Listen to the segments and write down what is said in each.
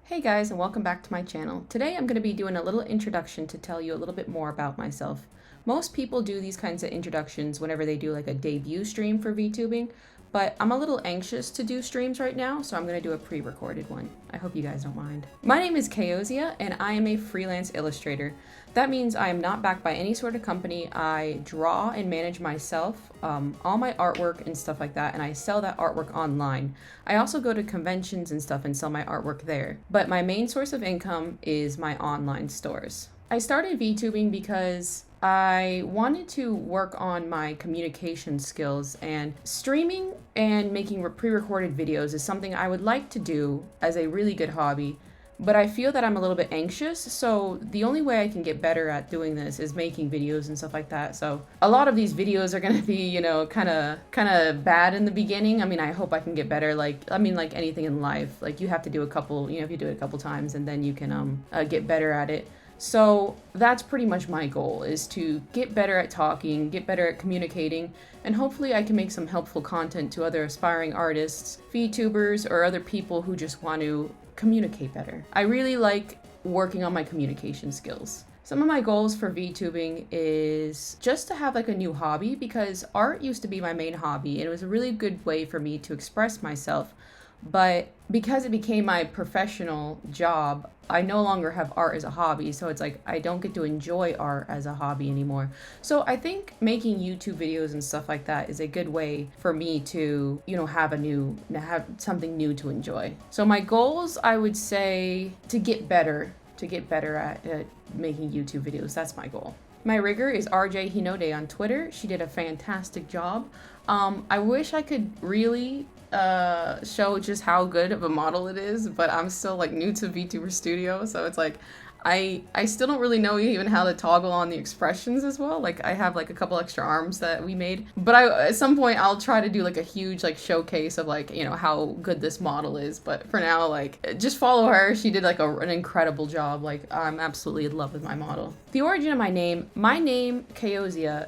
Hey guys, and welcome back to my channel. Today I'm going to be doing a little introduction to tell you a little bit more about myself. Most people do these kinds of introductions whenever they do like a debut stream for VTubing, but I'm a little anxious to do streams right now, so I'm going to do a pre-recorded one. I hope you guys don't mind. My name is Kaozia, and I am a freelance illustrator. That means I am not backed by any sort of company. I draw and manage myself, all my artwork and stuff like that, and I sell that artwork online. I also go to conventions and stuff and sell my artwork there. But my main source of income is my online stores. I started VTubing because I wanted to work on my communication skills, and streaming and making pre-recorded videos is something I would like to do as a really good hobby. But I feel that I'm a little bit anxious, so the only way I can get better at doing this is making videos and stuff like that. So a lot of these videos are gonna be, kind of bad in the beginning. I mean, I hope I can get better. Like anything in life, like you have to do a couple, if you do it a couple times, and then you can get better at it. So that's pretty much my goal, is to get better at talking, get better at communicating, and hopefully I can make some helpful content to other aspiring artists, VTubers, or other people who just want to communicate better. I really like working on my communication skills. Some of my goals for VTubing is just to have like a new hobby, because art used to be my main hobby and it was a really good way for me to express myself. But because it became my professional job, I no longer have art as a hobby, so it's like I don't get to enjoy art as a hobby anymore. So I think making YouTube videos and stuff like that is a good way for me to, have something new to enjoy. So my goals, I would say, to get better at making YouTube videos. That's my goal. My rigger is RJ Hinode on Twitter. She did a fantastic job. I wish I could really show just how good of a model it is, but I'm still like new to VTuber Studio, so it's like I still don't really know even how to toggle on the expressions as well. Like I have like a couple extra arms that we made, but at some point I'll try to do like a huge like showcase of like how good this model is. But for now, like just follow her. She did like an incredible job. Like I'm absolutely in love with my model. The origin of my name Kaozia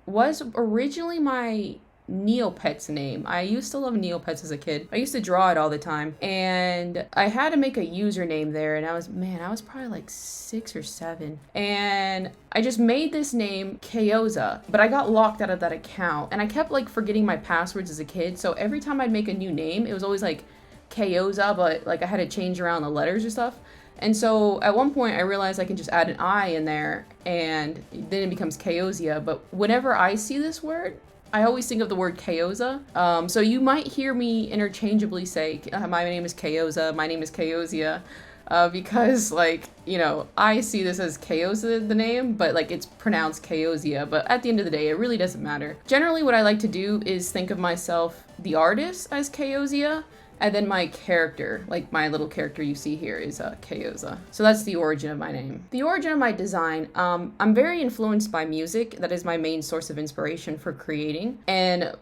was originally my Neopets name. I used to love Neopets as a kid. I used to draw it all the time, and I had to make a username there, and I was probably like 6 or 7, and I just made this name Kaoza, but I got locked out of that account, and I kept like forgetting my passwords as a kid, so every time I'd make a new name, it was always like Kaoza, but like I had to change around the letters or stuff. And so at one point I realized I can just add an I in there, and then it becomes Kaozia. But whenever I see this word, I always think of the word Kaoza. So you might hear me interchangeably say, my name is Kaoza, my name is Kaozia, because like, I see this as Kaoza, the name, but like it's pronounced Kaozia. But at the end of the day, it really doesn't matter. Generally, what I like to do is think of myself, the artist, as Kaozia, and then my character, like my little character you see here, is Kaoza. So that's the origin of my name. The origin of my design, I'm very influenced by music. That is my main source of inspiration for creating. And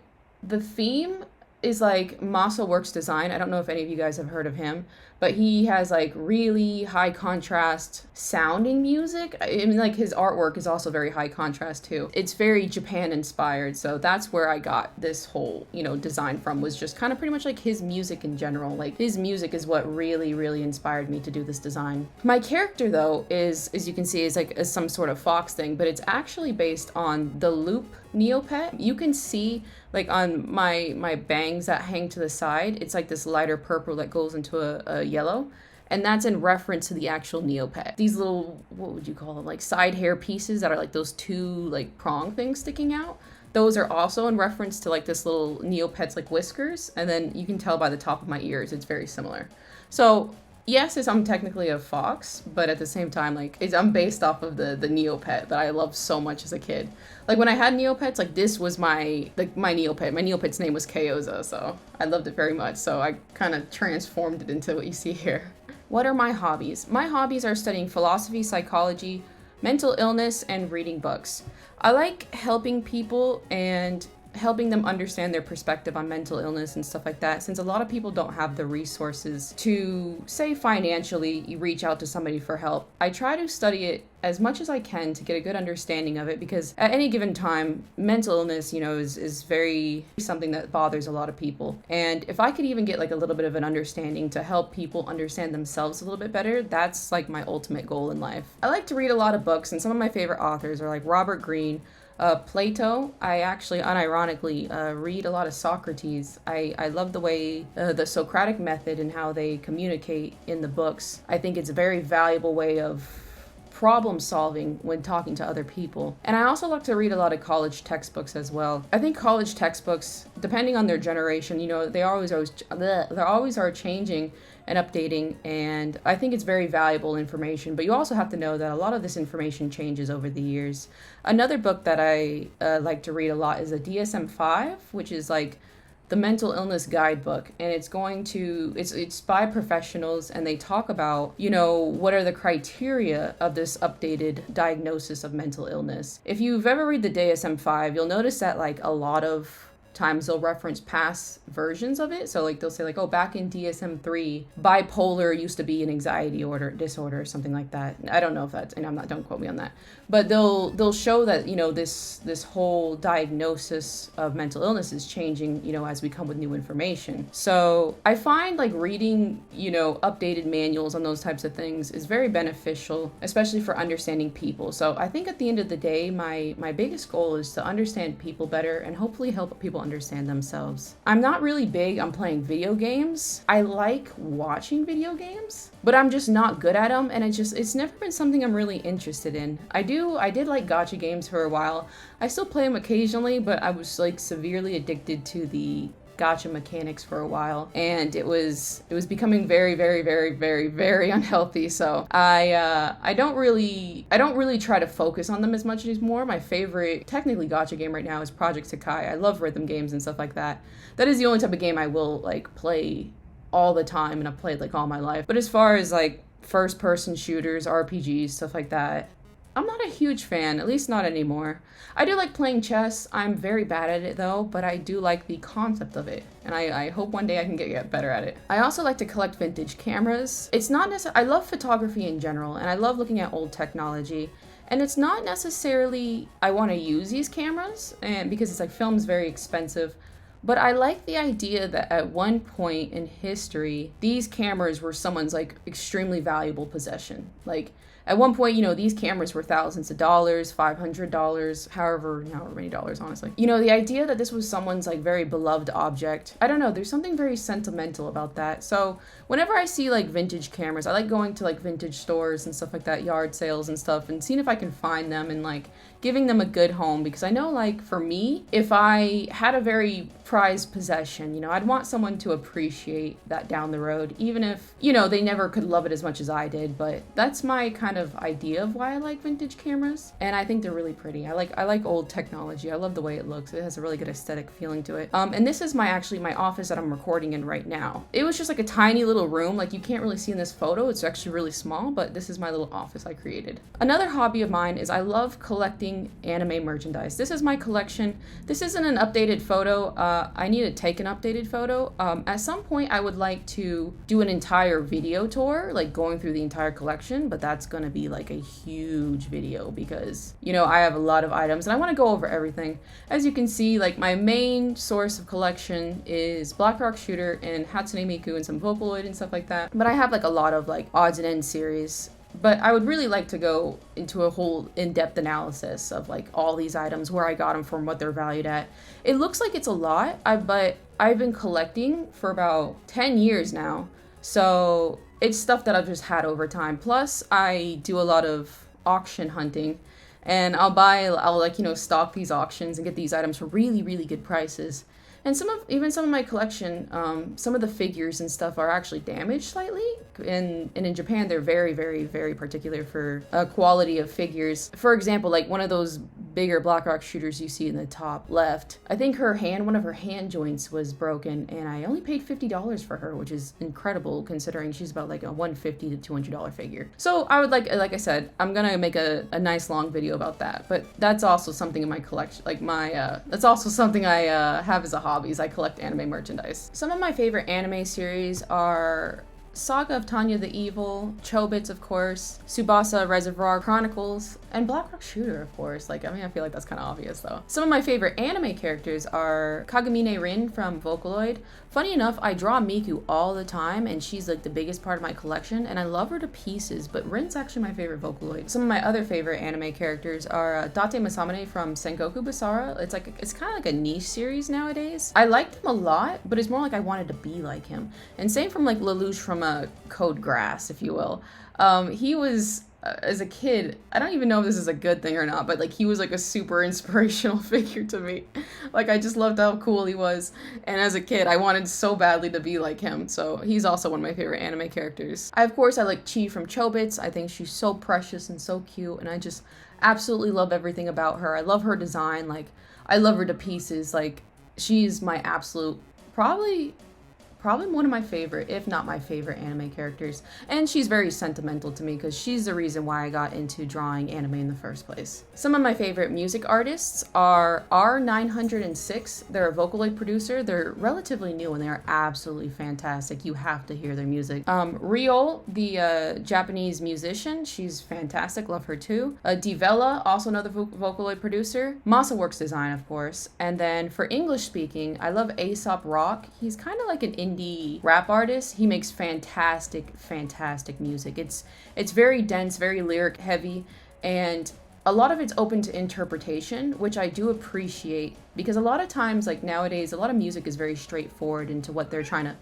the theme is like Masa Works Design. I don't know if any of you guys have heard of him, but he has like really high contrast sounding music. I mean, like his artwork is also very high contrast too. It's very Japan inspired, so that's where I got this whole, design from, was just kind of pretty much like his music in general. Like his music is what really, really inspired me to do this design. My character though is, as you can see, is like some sort of fox thing, but it's actually based on the Loop Neopet. You can see like on my bangs that hang to the side, it's like this lighter purple that goes into a yellow, and that's in reference to the actual Neopet. These little, what would you call them, like side hair pieces that are like those two like prong things sticking out, those are also in reference to like this little Neopet's like whiskers, and then you can tell by the top of my ears it's very similar. So yes, I'm technically a fox, but at the same time, like I'm based off of the Neopet that I loved so much as a kid. Like when I had Neopets, like this was my Neopet. My Neopet's name was Kaoza, so I loved it very much. So I kind of transformed it into what you see here. What are my hobbies? My hobbies are studying philosophy, psychology, mental illness, and reading books. I like helping people and helping them understand their perspective on mental illness and stuff like that, since a lot of people don't have the resources to, say, financially reach out to somebody for help. I try to study it as much as I can to get a good understanding of it, because at any given time, mental illness, is very something that bothers a lot of people. And if I could even get like a little bit of an understanding to help people understand themselves a little bit better, that's like my ultimate goal in life. I like to read a lot of books, and some of my favorite authors are like Robert Greene, Plato. I actually unironically read a lot of Socrates. I love the way the Socratic method and how they communicate in the books. I think it's a very valuable way of problem solving when talking to other people. And I also like to read a lot of college textbooks as well. I think college textbooks, depending on their generation, they always are changing and updating, and I think it's very valuable information. But you also have to know that a lot of this information changes over the years. Another book that I like to read a lot is a DSM-5, which is like the mental illness guidebook, and it's by professionals, and they talk about what are the criteria of this updated diagnosis of mental illness. If you've ever read the DSM-5, you'll notice that like a lot of times they'll reference past versions of it. So like they'll say like, oh, back in DSM-3, bipolar used to be an anxiety disorder or something like that. I don't know if that's, and don't quote me on that, but they'll show that this whole diagnosis of mental illness is changing as we come with new information. So I find like reading updated manuals on those types of things is very beneficial, especially for understanding people. So I think at the end of the day, my biggest goal is to understand people better and hopefully help people understand themselves. I'm not really big on playing video games. I like watching video games, but I'm just not good at them, and it's never been something I'm really interested in. I did like gacha games for a while. I still play them occasionally, but I was like severely addicted to the gacha mechanics for a while, and it was becoming very, very, very, very, very unhealthy. So I don't really try to focus on them as much anymore. My favorite technically gacha game right now is Project Sakai. I love rhythm games and stuff like that. That is the only type of game I will like play all the time, and I've played like all my life. But as far as like first person shooters, RPGs, stuff like that, I'm not a huge fan, at least not anymore. I do like playing chess. I'm very bad at it though, but I do like the concept of it, and I hope one day I can get better at it. I also like to collect vintage cameras. It's not necessarily, I love photography in general, and I love looking at old technology. And it's not necessarily I want to use these cameras, and because it's like film's very expensive. But I like the idea that at one point in history, these cameras were someone's like extremely valuable possession. Like at one point, these cameras were thousands of dollars, $500, however many dollars, honestly. The idea that this was someone's like very beloved object, I don't know, there's something very sentimental about that. So whenever I see like vintage cameras, I like going to like vintage stores and stuff like that, yard sales and stuff, and seeing if I can find them and like giving them a good home. Because I know like for me, if I had a very prized possession, I'd want someone to appreciate that down the road, even if, they never could love it as much as I did. But that's my kind of idea of why I like vintage cameras, and I think they're really pretty. I like old technology. I love the way it looks. It has a really good aesthetic feeling to it. And this is my office that I'm recording in right now. It was just like a tiny little room, like you can't really see in this photo. It's actually really small, but this is my little office I created. Another hobby of mine is I love collecting anime merchandise. This is my collection. This isn't an updated photo. I need to take an updated photo. At some point I would like to do an entire video tour, like going through the entire collection, but that's gonna be like a huge video because I have a lot of items and I want to go over everything. As you can see, like my main source of collection is Black Rock Shooter and Hatsune Miku and some Vocaloid and stuff like that, but I have like a lot of like odds and ends series. But I would really like to go into a whole in-depth analysis of like all these items, where I got them from, what they're valued at. It looks like it's a lot, but I've been collecting for about 10 years now. So it's stuff that I've just had over time. Plus I do a lot of auction hunting, and I'll stock these auctions and get these items for really, really good prices. And some of my collection, some of the figures and stuff are actually damaged slightly. And in Japan, they're very, very, very particular for quality of figures. For example, like one of those bigger black rock shooters you see in the top left. I think one of her hand joints was broken, and I only paid $50 for her, which is incredible considering she's about like a $150 to $200 figure. So I would like I said, I'm gonna make a nice long video about that, but that's also something in my collection, like that's also something I have as a hobby, is I collect anime merchandise. Some of my favorite anime series are Saga of Tanya the Evil, Chobits, of course, Tsubasa Reservoir Chronicles, and Black Rock Shooter, of course. Like, I mean, I feel like that's kind of obvious, though. Some of my favorite anime characters are Kagamine Rin from Vocaloid. Funny enough, I draw Miku all the time, and she's like the biggest part of my collection, and I love her to pieces, but Rin's actually my favorite Vocaloid. Some of my other favorite anime characters are Date Masamune from Sengoku Basara. It's kind of like a niche series nowadays. I liked him a lot, but it's more like I wanted to be like him. And same from like Lelouch from Code Grass, if you will. He was, as a kid, I don't even know if this is a good thing or not, but like he was like a super inspirational figure to me. Like I just loved how cool he was, and as a kid I wanted so badly to be like him, so he's also one of my favorite anime characters. I like Chi from Chobits. I think she's so precious and so cute, and I just absolutely love everything about her. I love her design, like I love her to pieces. Like she's my absolute, probably one of my favorite, if not my favorite anime characters. And she's very sentimental to me because she's the reason why I got into drawing anime in the first place. Some of my favorite music artists are R906. They're a Vocaloid producer. They're relatively new and they're absolutely fantastic. You have to hear their music. Ryol, the Japanese musician, she's fantastic. Love her too. Divella, also another Vocaloid producer. Masaworks Design, of course. And then for English speaking, I love Aesop Rock. He's kind of like an indie rap artist. He makes fantastic music. It's very dense, very lyric heavy, and a lot of it's open to interpretation, which I do appreciate, because a lot of times, like nowadays, a lot of music is very straightforward into what they're trying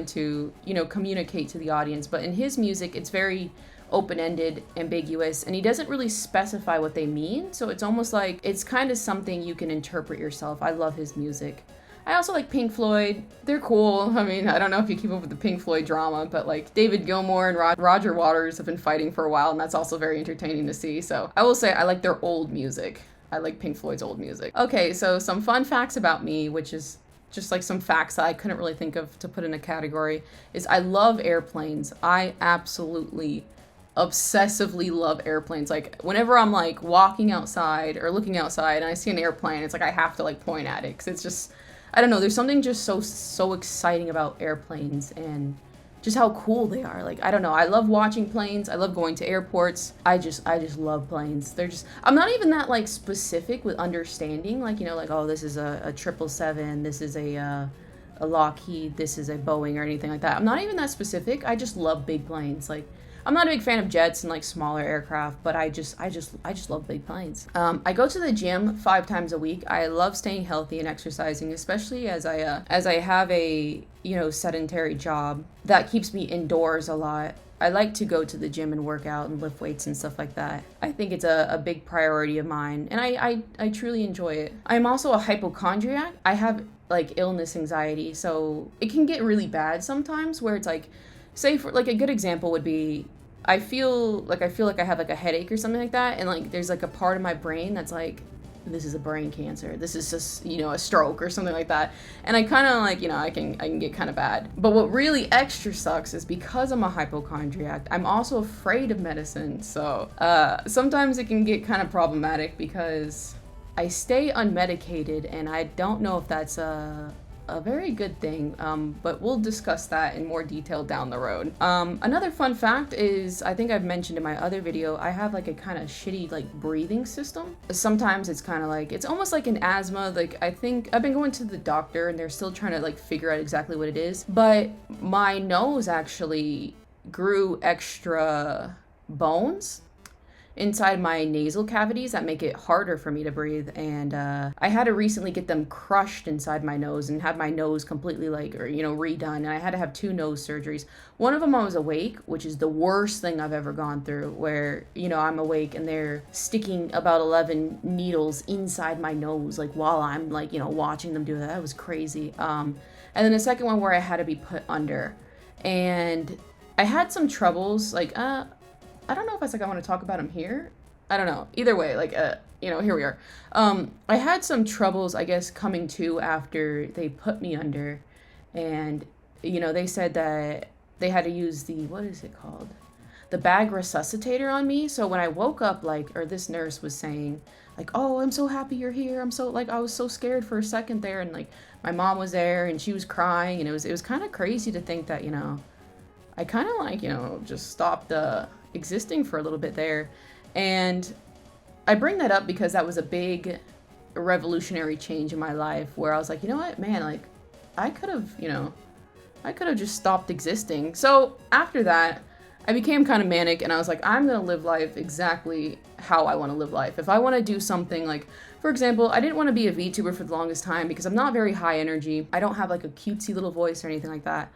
to communicate to the audience. But in his music, it's very open-ended, ambiguous, and he doesn't really specify what they mean, so it's almost like it's kind of something you can interpret yourself. I love his music. I also like Pink Floyd. They're cool. I mean, I don't know if you keep up with the Pink Floyd drama, but like David Gilmour and Roger Waters have been fighting for a while, and that's also very entertaining to see. So I will say I like their old music. I like Pink Floyd's old music. Okay, so some fun facts about me, which is just like some facts that I couldn't really think of to put in a category, is I love airplanes. I absolutely obsessively love airplanes. Like whenever I'm like walking outside or looking outside and I see an airplane, it's like I have to like point at it, because it's just, I don't know, there's something just so exciting about airplanes and just how cool they are. Like, I don't know, I love watching planes. I love going to airports. I just love planes. They're just, I'm not even that like specific with understanding, like, you know, like, oh, this is a 777, this is a Lockheed, this is a Boeing, or anything like that. I'm not even that specific. I just love big planes. Like, I'm not a big fan of jets and like smaller aircraft, but I just love big planes. I go to the gym 5 times a week. I love staying healthy and exercising, especially as I have a, you know, sedentary job that keeps me indoors a lot. I like to go to the gym and work out and lift weights and stuff like that. I think it's a big priority of mine, and I truly enjoy it. I'm also a hypochondriac. I have like illness anxiety, so it can get really bad sometimes, where it's like, say for like a good example would be, I feel like I have like a headache or something like that, and like there's like a part of my brain that's like, this is a brain cancer, this is just, you know, a stroke or something like that, and I kind of like, you know, I can get kind of bad. But what really extra sucks is because I'm a hypochondriac, I'm also afraid of medicine, so sometimes it can get kind of problematic because I stay unmedicated, and I don't know if that's a very good thing, but we'll discuss that in more detail down the road. Another fun fact is, I think I've mentioned in my other video, I have like a kind of shitty like breathing system. Sometimes it's kind of like, it's almost like an asthma. Like, I think I've been going to the doctor and they're still trying to like figure out exactly what it is, but my nose actually grew extra bones inside my nasal cavities that make it harder for me to breathe, and I had to recently get them crushed inside my nose and have my nose completely like, or, you know, redone, and I had to have 2 nose surgeries. One of them I was awake, which is the worst thing I've ever gone through, where, you know, I'm awake and they're sticking about 11 needles inside my nose, like while I'm like, you know, watching them do that. That was crazy. And then the second one where I had to be put under, and I had some troubles, like I don't know if I like I want to talk about him here. I don't know. Either way, like here we are. I had some troubles, I guess, coming to after they put me under, and they said that they had to use the, what is it called? The bag resuscitator on me. So when I woke up, or this nurse was saying, like, oh, I'm so happy you're here. I'm so, I was so scared for a second there. And, my mom was there and she was crying. And it was kind of crazy to think that, I kind of, just stopped existing for a little bit there. And I bring that up because that was a big revolutionary change in my life where I was like, you know what, man, I could have just stopped existing. So after that, I became kind of manic and I was like, I'm going to live life exactly how I want to live life. If I want to do something for example, I didn't want to be a VTuber for the longest time because I'm not very high energy. I don't have a cutesy little voice or anything like that.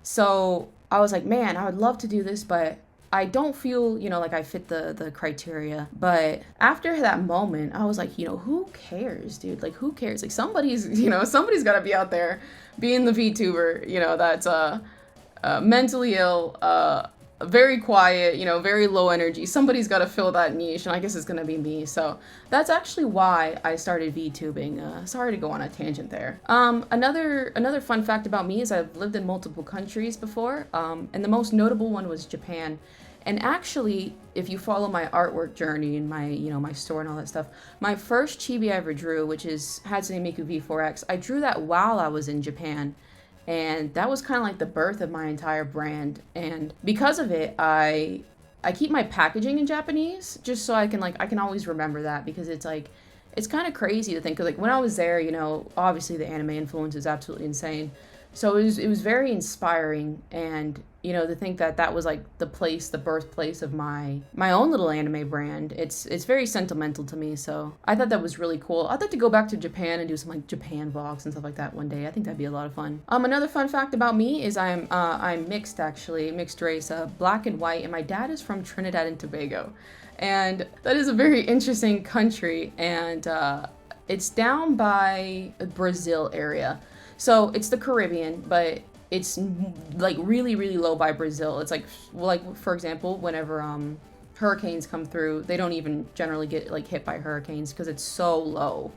So I was like, man, I would love to do this, but I don't feel, like I fit the criteria. But after that moment, I was like, who cares, dude? Who cares? Somebody's got to be out there being the VTuber, that's mentally ill, very quiet, very low energy. Somebody's got to fill that niche, and I guess it's going to be me. So that's actually why I started VTubing. Sorry to go on a tangent there. Another fun fact about me is I've lived in multiple countries before, and the most notable one was Japan. And actually, if you follow my artwork journey and my, my store and all that stuff, my first chibi I ever drew, which is Hatsune Miku V4X, I drew that while I was in Japan. And that was kind of like the birth of my entire brand. And because of it, I keep my packaging in Japanese just so I can always remember that, because it's kind of crazy to think, 'cause when I was there, obviously the anime influence is absolutely insane. So it was very inspiring, and to think that was the birthplace of my own little anime brand. It's very sentimental to me, so I thought that was really cool. I'd like to go back to Japan and do some Japan vlogs and stuff like that one day. I think that'd be a lot of fun. Another fun fact about me is I'm mixed, actually, mixed race, black and white, and my dad is from Trinidad and Tobago, and that is a very interesting country, and it's down by Brazil area. So it's the Caribbean, but it's really, really low by Brazil. It's for example, whenever hurricanes come through, they don't even generally get hit by hurricanes because it's so low.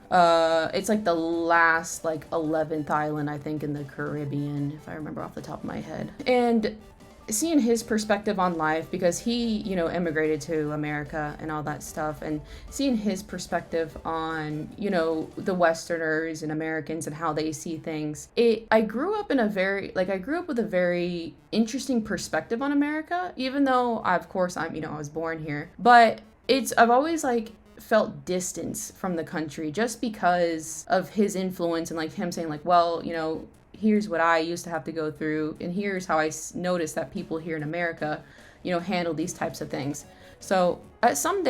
It's the last 11th island, I think, in the Caribbean, if I remember off the top of my head. And seeing his perspective on life, because he, immigrated to America and all that stuff, and seeing his perspective on, the Westerners and Americans and how they see things. I grew up with a very interesting perspective on America, even though, of course, I was born here. But I've always felt distance from the country just because of his influence and him saying well, here's what I used to have to go through, and here's how I noticed that people here in America, handle these types of things. So at some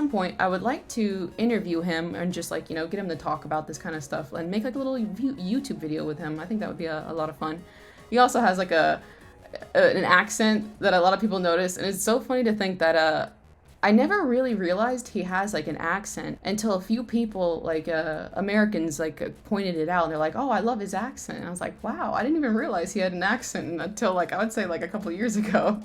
point, I would like to interview him and just get him to talk about this kind of stuff and make a little YouTube video with him. I think that would be a lot of fun. He also has an accent that a lot of people notice, and it's so funny to think that I never really realized he has an accent until a few people Americans pointed it out, and they're like, oh, I love his accent. And I was like, wow, I didn't even realize he had an accent until I would say a couple of years ago,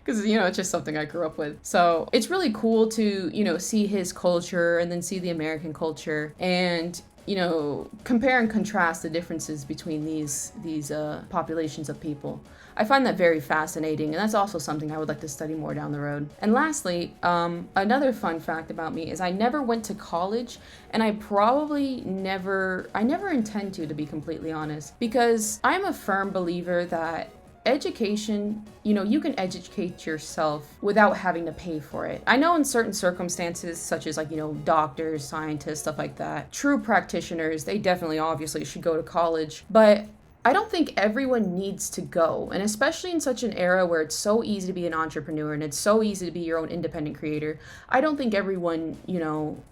because it's just something I grew up with. So it's really cool to see his culture and then see the American culture, and compare and contrast the differences between these populations of people. I find that very fascinating, and that's also something I would like to study more down the road. And lastly, another fun fact about me is I never went to college, and I never intend to be completely honest, because I'm a firm believer that education, you can educate yourself without having to pay for it. I know in certain circumstances, such as doctors, scientists, stuff like that, true practitioners, they definitely obviously should go to college, but I don't think everyone needs to go, and especially in such an era where it's so easy to be an entrepreneur and it's so easy to be your own independent creator. I don't think everyone,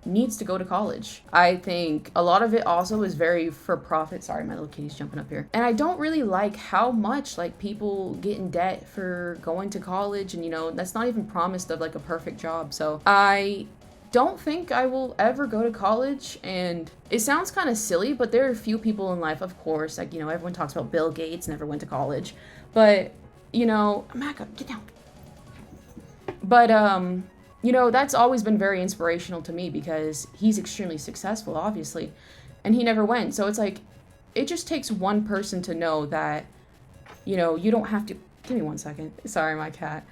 needs to go to college. I think a lot of it also is very for profit. Sorry, my little kitty's jumping up here. And I don't really like how much people get in debt for going to college, and that's not even promised of a perfect job. So I don't think I will ever go to college, and it sounds kind of silly, but there are a few people in life, of course, everyone talks about Bill Gates never went to college, but Amaka, get down. But you know, that's always been very inspirational to me because he's extremely successful, obviously, and he never went. So it's like, it just takes one person to know that, you know, you don't have to. Give me 1 second. Sorry, my cat.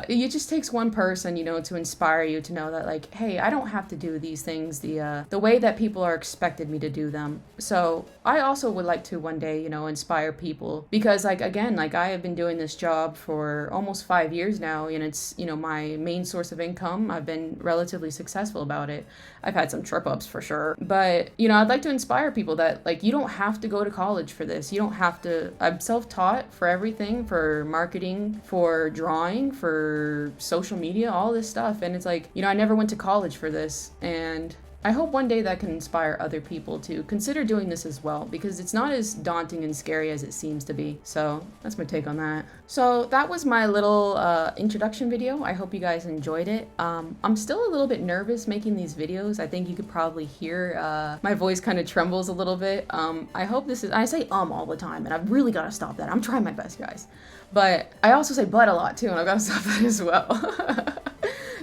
It just takes one person, you know, to inspire you to know that, like, hey, I don't have to do these things the way that people are expected me to do them. So I also would like to one day, you know, inspire people because, like, again, like I have been doing this job for almost 5 years now, and it's, you know, my main source of income. I've been relatively successful about it. I've had some trip ups for sure, but you know, I'd like to inspire people that, like, you don't have to go to college for this. You don't have to. I'm self-taught for everything, for marketing, for drawing, for social media, all this stuff. And it's like, you know, I never went to college for this. And I hope one day that can inspire other people to consider doing this as well, because it's not as daunting and scary as it seems to be. So that's my take on that. So that was my little introduction video. I hope you guys enjoyed it. I'm still a little bit nervous making these videos. I think you could probably hear my voice kind of trembles a little bit. I hope this is, I say all the time, and I've really got to stop that. I'm trying my best, guys. But I also say but a lot too, and I've got to stop that as well.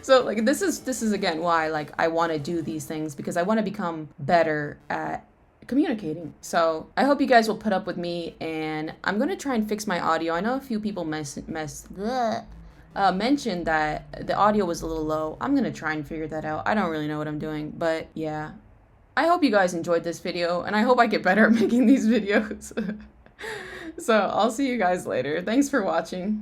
So like this is again why like I want to do these things, because I want to become better at communicating. So I hope you guys will put up with me, and I'm gonna try and fix my audio. I know a few people mentioned that the audio was a little low. I'm gonna try and figure that out. I don't really know what I'm doing, but yeah. I hope you guys enjoyed this video, and I hope I get better at making these videos. So I'll see you guys later. Thanks for watching.